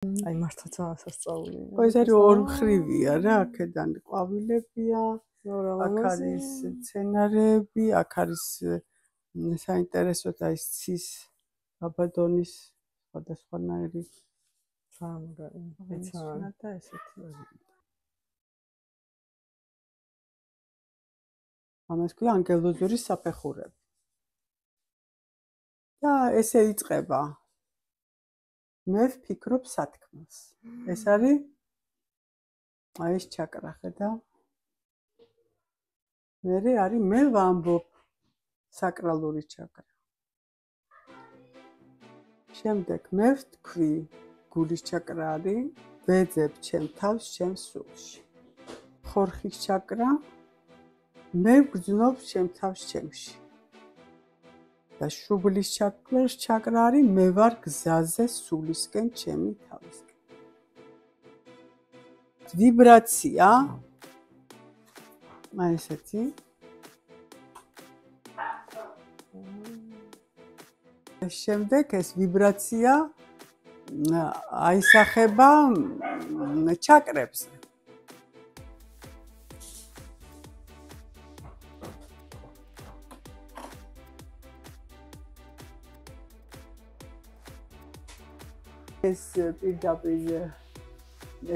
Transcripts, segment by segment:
აი მართლაც სასწაული. ხო ეს არის ორმხრივია რა, აქედან ყვავილებია, აქ არის მცენარეები, აქ არის საინტერესოდ აი ცის აბადონის სხვადასხვანაირი სამგარი. ეცნა და ესეთი ვარიანტი. ამას ქვია ანგელოზური საფეხურები. და ესე იწყება. მე ვფიქრობ სათქმელს. ეს არის აი ეს ჩაკრა ხედა. მე არის მე ვამბობ საკრალური ჩაკრა. შემდეგ მე ვთქვი გულის ჩაკრა არის, ვეძებ ჩემ თავს, ჩემ სულში. ხორხის ჩაკრა მე ვგრძნობ ჩემ თავს, ჩემში. და შუბლის ჩაკრა არის, მე ვარ გზაზე სულისკენ, ჩემი თავისკენ. ვიბრაცია აი ესეთი. შემდეგ ეს ვიბრაცია აისახება ჩაკრებზე. ეს პირდაპირ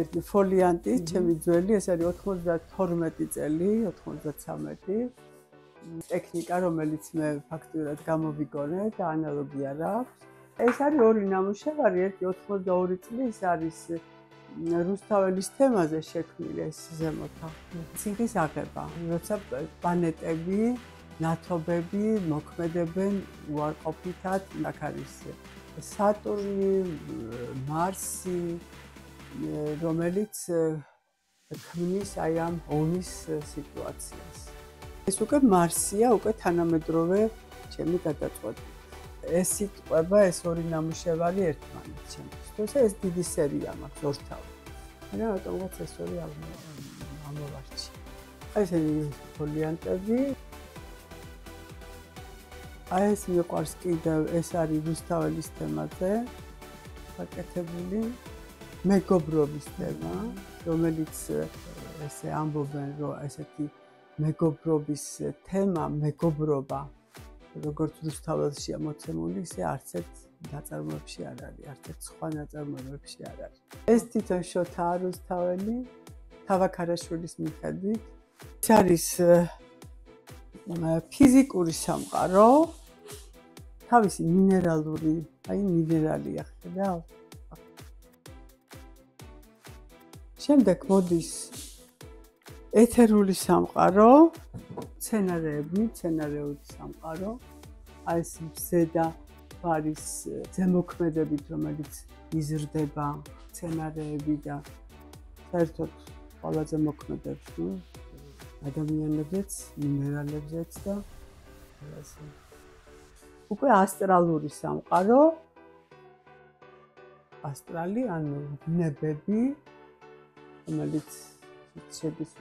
ეს ფოლიანტი ჩემი ძველი, ეს არის 92 წელი, 93. ტექნიკა, რომელიც მე ფაქტურად გამოვიგონე და ანალოგია რა აქვს. ეს არის ორი ნამუშევარი, ერთი 82 წლის არის რუსთაველის თემაზე შექმნილი ეს ზემოთა. ციხის აღება, როცა პლანეტები, ნათობები მოქმედებენ უარყოფითად, აქ არის სატურნი, მარსი, რომელიც ქმნის აი ამ ომის სიტუაციას. ეს უკვე მარსია, უკვე თანამედროვე ჩემი გადაწყვეტილება. ეს სიტყვება, ეს ორი ნამუშევარი ერთმანეთს შემოსდოს. ეს დიდი სერია მაქვს ორთავი. მაგრამ რატომღაც ეს ორი ამოვარჩი. აი ესენი ფოლიანტები. აი ეს მიყვარს კიდევ, ეს არის რუსთაველის თემაზე გაკეთებული მეგობრობის თემა, რომელიც ესე ამბობენ, რომ ესეთი მეგობრობის თემა, მეგობრობა, როგორც რუსთაველშია მოცემული, ისე არც ერთ ნაწარმოებში არ არის, არც ერთ სხვა ნაწარმოებში არ არის. ეს თვითონ შოთაა რუსთაველი, თავაქარაშვილის მიხედვით. ეს არის ფიზიკური სამყარო, თავისი მინერალური, აი მინერალია, ხედავ? შემდეგ მოდის ეთერული სამყარო, მცენარეული სამყარო, აი ეს ზედა ფარის ზემოქმედებით, რომელიც იზრდება მცენარეები და საერთოდ ყველაზე მოქმედებს ადამიანებზეც, მინერალებზეც და ასე. უკვე ასტრალური სამყარო, ასტრალი, ანუ ნებები, რომელიც შედის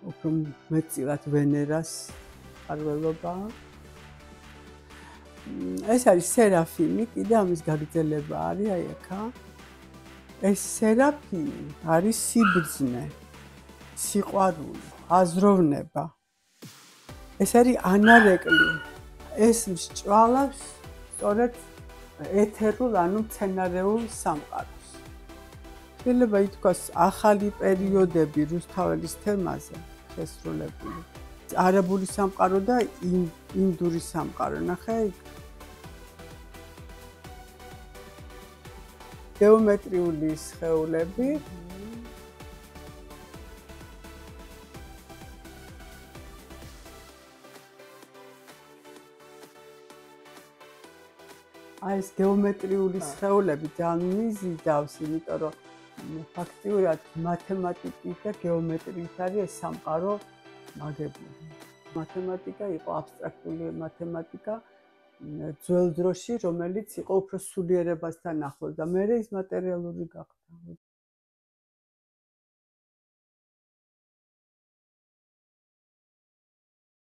უფრო მეტწილად ვენერას მფარველობა. ეს არის სერაფიმი, კიდე ამის გაგრძელება არის აი აქა. ეს სერაფიმი არის სიბრძნე, სიყვარული, აზროვნება. ეს არის ანარეკლი. ეს მსჭვალავს სწორედ ეთერულ, ანუ მცენარეულ სამყაროს. შეიძლება ითქვას ახალი პერიოდები რუსთაველის თემაზე შესრულებული. არაბული სამყარო და ინდური სამყარო, ნახე იქ. გეომეტრიული სხეულები. აი ეს გეომეტრიული სხეულები ძალიან მიზიდავს, იმიტომ რომ ფაქტიურად მათემატიკით და გეომეტრიით არის ეს სამყარო მაგებული. მათემატიკა იყო აბსტრაქტული მათემატიკა ძველ დროში, რომელიც იყო უფრო სულიერებასთან ახლოს და მერე ის მატერიალური გახდა.